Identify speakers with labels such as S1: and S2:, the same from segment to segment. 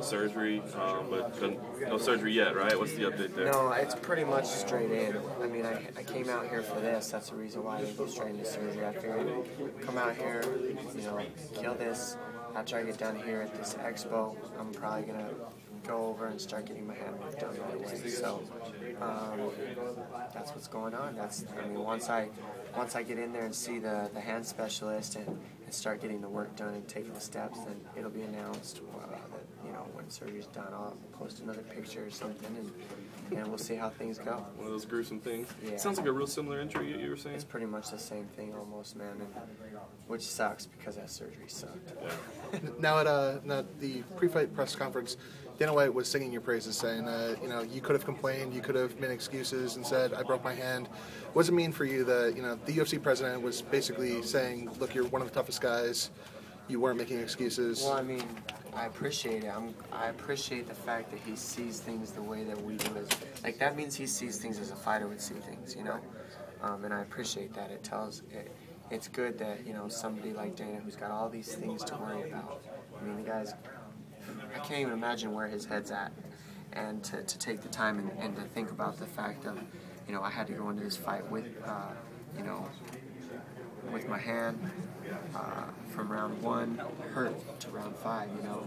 S1: surgery, but no surgery yet, right? What's the update there?
S2: No, it's pretty much straight in. I mean, I came out here for this. That's the reason why I didn't go straight into surgery. I figured, come out here, you know, kill this. After I get done here at this expo, I'm probably going to go over and start getting my hand work done right away. So that's what's going on. I mean, once I get in there and see the hand specialist and start getting the work done and taking the steps, then it'll be announced that, you know, when surgery's done. I'll post another picture or something, and we'll see how things go.
S1: One of those gruesome things.
S2: Yeah.
S1: It sounds like a real similar injury you were saying.
S2: It's pretty much the same thing almost, man, which sucks because that surgery sucked.
S1: Yeah.
S3: Now at the pre-fight press conference, Dana White was singing your praises, saying that, you know, you could have complained, you could have made excuses and said, I broke my hand. What does it mean for you that, you know, the UFC president was basically saying, look, you're one of the toughest guys, you weren't making excuses?
S2: Well, I mean, I appreciate it. I appreciate the fact that he sees things the way that we do. Like, that means he sees things as a fighter would see things, you know? And I appreciate that. It's good that, you know, somebody like Dana who's got all these things to worry about. I mean, the guy's, I can't even imagine where his head's at. And to take the time and to think about the fact of, you know, I had to go into this fight with, you know, with my hand from round 1 hurt to round 5, you know,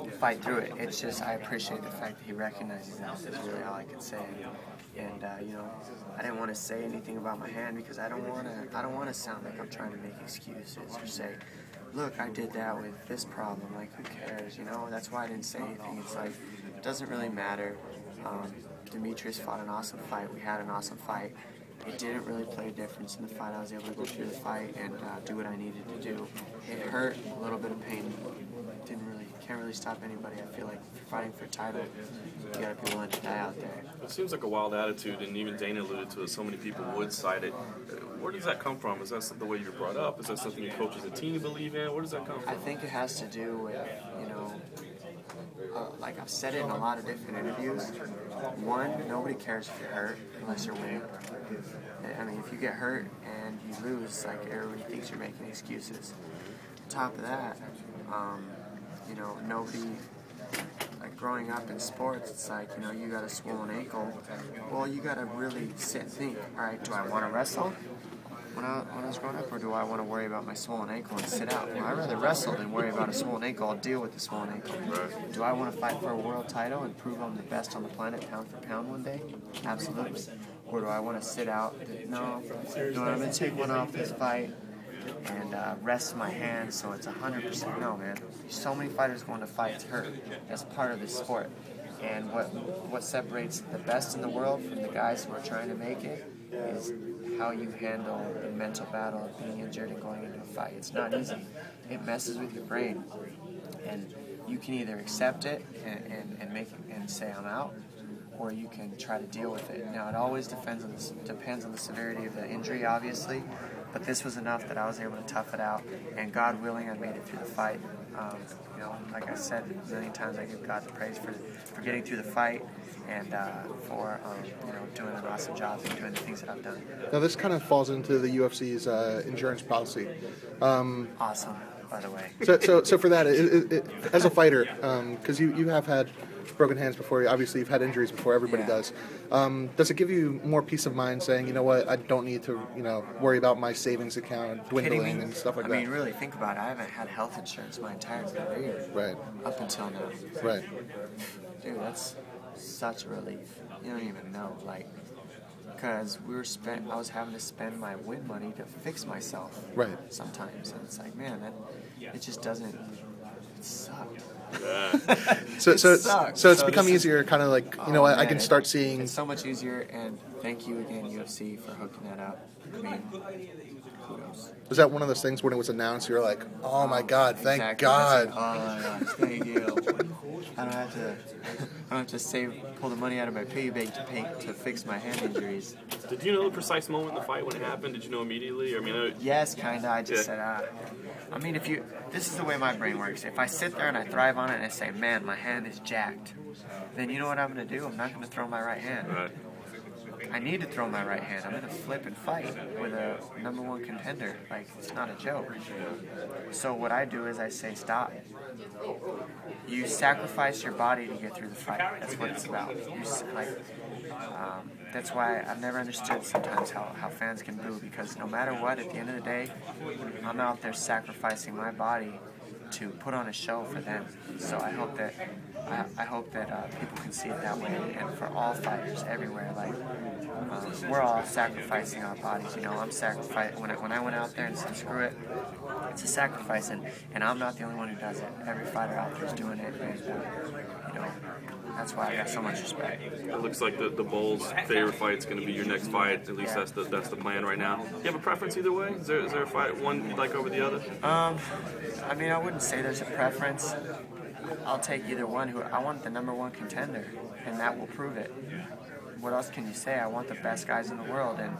S2: and fight through it. It's just, I appreciate the fact that he recognizes that. That's really all I could say. And you know, I didn't want to say anything about my hand because I don't want to sound like I'm trying to make excuses or say, look, I did that with this problem. Like, who cares? You know, that's why I didn't say anything. It's like, it doesn't really matter. Demetrius fought an awesome fight. We had an awesome fight. It didn't really play a difference in the fight. I was able to go through the fight and do what I needed to do. It hurt, a little bit of pain. Can't really stop anybody. I feel like if you're fighting for a title, you gotta be willing to die out there.
S1: It seems like a wild attitude, and even Dana alluded to it. So many people would cite it. Where does that come from? Is that the way you're brought up? Is that something your coaches and team believe in? Where does that come from?
S2: I think it has to do with, you know, like I've said it in a lot of different interviews. One, nobody cares if you're hurt unless you're winning. I mean, if you get hurt and you lose, like, everybody thinks you're making excuses. On top of that, you know, nobody, like, growing up in sports, it's like, you know, you got a swollen ankle. Well, you got to really sit and think, all right, do I want to wrestle when I was growing up, or do I want to worry about my swollen ankle and sit out? Well, I'd rather wrestle than worry about a swollen ankle. I'll deal with the swollen ankle.
S1: Right.
S2: Do I want to fight for a world title and prove I'm the best on the planet pound for pound one day? Absolutely. Or do I want to sit out? No, I'm going to take one off this fight and rest my hand so it's 100%. No, man. So many fighters going to fights hurt. That's part of the sport. And what separates the best in the world from the guys who are trying to make it is how you handle the mental battle of being injured and going into a fight. It's not easy. It messes with your brain. And you can either accept it and make it and say I'm out, or you can try to deal with it. Now, it always depends on the severity of the injury, obviously, but this was enough that I was able to tough it out, and God willing, I made it through the fight. You know, like I said a million times, I give God the praise for getting through the fight and for you know, doing an awesome job and doing the things that I've done.
S3: Now, this kind of falls into the UFC's insurance policy.
S2: Awesome, by the way.
S3: So for that, as a fighter, because you have had broken hands before, obviously you've had injuries before, everybody does. Does it give you more peace of mind saying, you know what, I don't need to, you know, worry about my savings account dwindling and stuff like that?
S2: I mean, really, think about it. I haven't had health insurance my entire career.
S3: Right.
S2: Up until now.
S3: Right.
S2: Dude, that's such a relief. You don't even know, like, because I was having to spend my win money to fix myself.
S3: Right.
S2: Sometimes, and it's like, man, it just doesn't. It sucked.
S3: So it's become easier, kind of like, you know what, I can start seeing.
S2: It's so much easier, and thank you again, UFC, for hooking that up. I mean, kudos.
S3: Was that one of those things when it was announced, you were like, oh my God, thank God.
S2: Like, oh my gosh, thank you. I don't have to pull the money out of my piggy bank to fix my hand injuries.
S1: Did you know the precise moment in the fight when it happened? Did you know immediately? I mean,
S2: yes, kinda. I just said, I mean, this is the way my brain works. If I sit there and I thrive on it and I say, man, my hand is jacked, then you know what I'm going to do? I'm not going to throw my right hand.
S1: Right.
S2: I need to throw my right hand. I'm in a flipping fight with a #1 contender. Like, it's not a joke. So what I do is I say, stop. You sacrifice your body to get through the fight. That's what it's about. That's why I've never understood sometimes how fans can boo, because no matter what, at the end of the day, I'm out there sacrificing my body to put on a show for them. So I hope that people can see it that way, and for all fighters everywhere. Like, we're all sacrificing our bodies. I'm sacrificing. When I went out there and said screw it, it's a sacrifice, and I'm not the only one who does it. Every fighter out there is doing it, and that's why I got so much respect.
S1: It looks like the Bulls' favorite fight is going to be your next fight. At least that's the plan right now. Do you have a preference either way? Is there a fight one you'd like over the other?
S2: I mean, I wouldn't say there's a preference. I'll take either one. I want the #1 contender, and that will prove it. What else can you say? I want the best guys in the world, and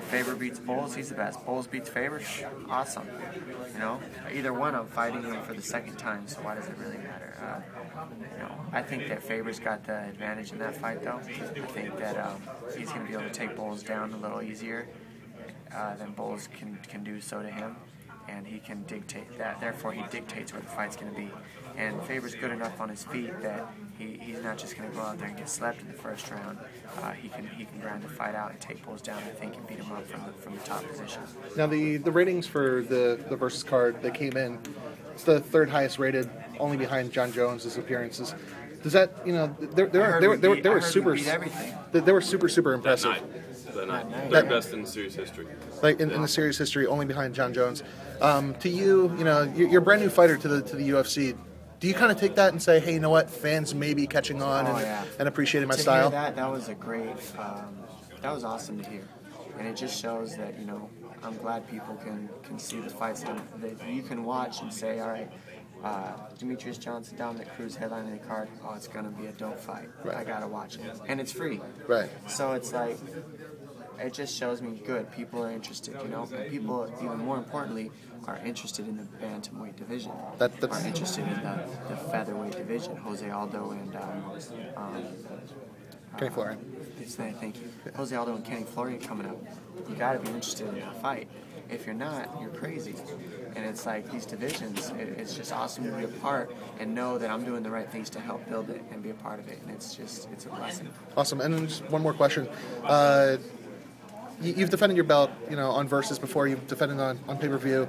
S2: Faber beats Bowles, he's the best. Bowles beats Faber, awesome. Either one, I'm fighting him for the second time, so why does it really matter? I think that Faber's got the advantage in that fight, though. I think that he's going to be able to take Bowles down a little easier than Bowles can do so to him, and he can dictate that. Therefore, he dictates where the fight's going to be. And Faber's good enough on his feet that he's not just going to go out there and get slept in the first round. He can grind the fight out and take Bowles down, I think, and beat him up from the top position.
S3: Now, the ratings for the Versus card that came in, it's the third highest rated, only behind John Jones' appearances. Does that, they were super impressive.
S1: They're best in the series history.
S3: Like in the series history, only behind John Jones. To you, you're a brand new fighter to the UFC. Do you kind of take that and say, hey, you know what, fans may be catching on and appreciating my style?
S2: That was a great, that was awesome to hear. And it just shows that, I'm glad people can see the fights that you can watch and say, all right, Demetrius Johnson, Dominick Cruz headlining the card. Oh, it's going to be a dope fight. Right. I got to watch it. And it's free.
S3: Right.
S2: So it's like, it just shows me good. People are interested, And people, even more importantly, are interested in the bantamweight division. Are interested in the featherweight division. Jose Aldo and
S3: Kenny Florian.
S2: Thank you. Jose Aldo and Kenny Florian coming up. You got to be interested in that fight. If you're not, you're crazy. And it's like these divisions, it's just awesome to be a part and know that I'm doing the right things to help build it and be a part of it. And it's a blessing.
S3: Awesome. And then just one more question. You've defended your belt, on Versus before. You've defended on pay-per-view.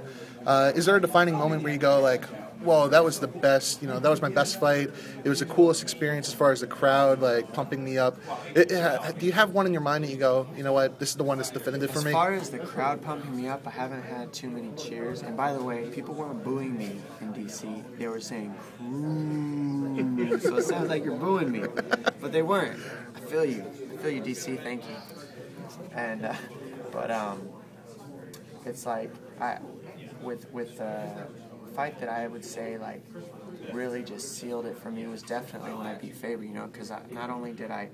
S3: Is there a defining moment where you go like, whoa, that was the best, that was my best fight. It was the coolest experience as far as the crowd, like, pumping me up. Do you have one in your mind that you go, you know what, this is the one that's definitive for me?
S2: As far as the crowd pumping me up, I haven't had too many cheers. And by the way, people weren't booing me in D.C. They were saying, Cruz. So it sounds like you're booing me. But they weren't. I feel you. D.C. Thank you. And, it's like, with the fight that I would say, like, really just sealed it for me was definitely when I beat Faber, because not only did I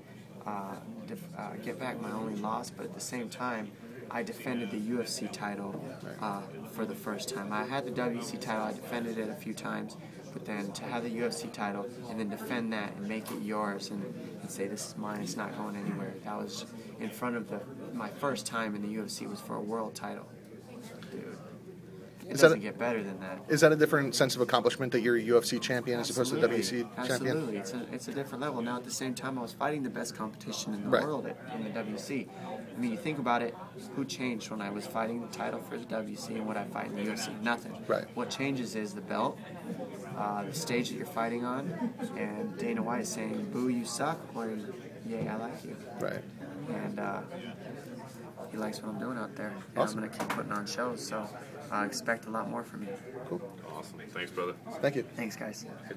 S2: get back my only loss, but at the same time, I defended the UFC title for the first time. I had the WC title, I defended it a few times, but then to have the UFC title and then defend that and make it yours and say, this is mine, it's not going anywhere. That was in front of my first time in the UFC was for a world title. Dude. It doesn't get better than that.
S3: Is that a different sense of accomplishment that you're a UFC champion as opposed to the WC champion?
S2: Absolutely. It's a different level. Now, at the same time, I was fighting the best competition in the world in the WC. I mean, you think about it, who changed when I was fighting the title for the WC and what I fight in the UFC? Nothing.
S3: Right.
S2: What changes is the belt, the stage that you're fighting on, and Dana White is saying, boo, you suck, or yay, I like you.
S3: Right.
S2: And he likes what I'm doing out there. And
S3: awesome.
S2: I'm going to keep putting on shows, so expect a lot more from me.
S3: Cool.
S1: Awesome. Thanks, brother.
S3: Thank you.
S2: Thanks, guys.